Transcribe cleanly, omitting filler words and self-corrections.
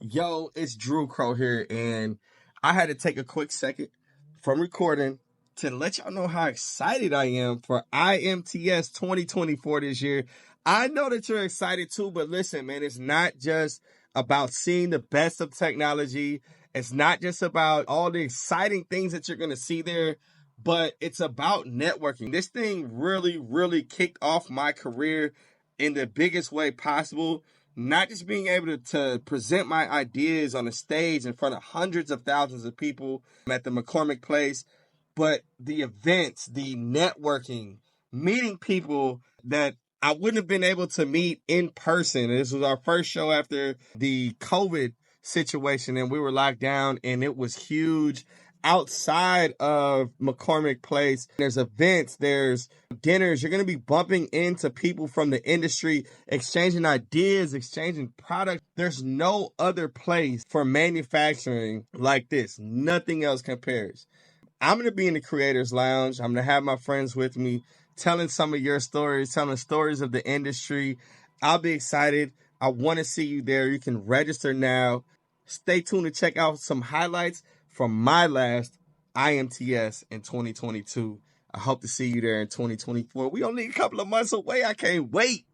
Yo, it's Drew Crow here, and I had to take a quick second from recording to let y'all know how excited I am for IMTS 2024 this year. I know that you're excited too, but listen, man, it's not just about seeing the best of technology. It's not just about all the exciting things that you're going to see there, but it's about networking. This thing really kicked off my career in the biggest way possible. Not just being able to present my ideas on a stage in front of hundreds of thousands of people at the McCormick Place, but the events, the networking, meeting people that I wouldn't have been able to meet in person. This was our first show after the COVID situation, and we were locked down, and it was huge. Outside of McCormick Place, there's events, there's dinners. You're going to be bumping into people from the industry, exchanging ideas, exchanging products. There's no other place for manufacturing like this. Nothing else compares. I'm going to be in the Creators Lounge. I'm going to have my friends with me telling some of your stories, telling stories of the industry. I'll be excited. I want to see you there. You can register now. Stay tuned to check out some highlights from my last IMTS in 2022. I hope to see you there in 2024. We only a couple of months away. I can't wait.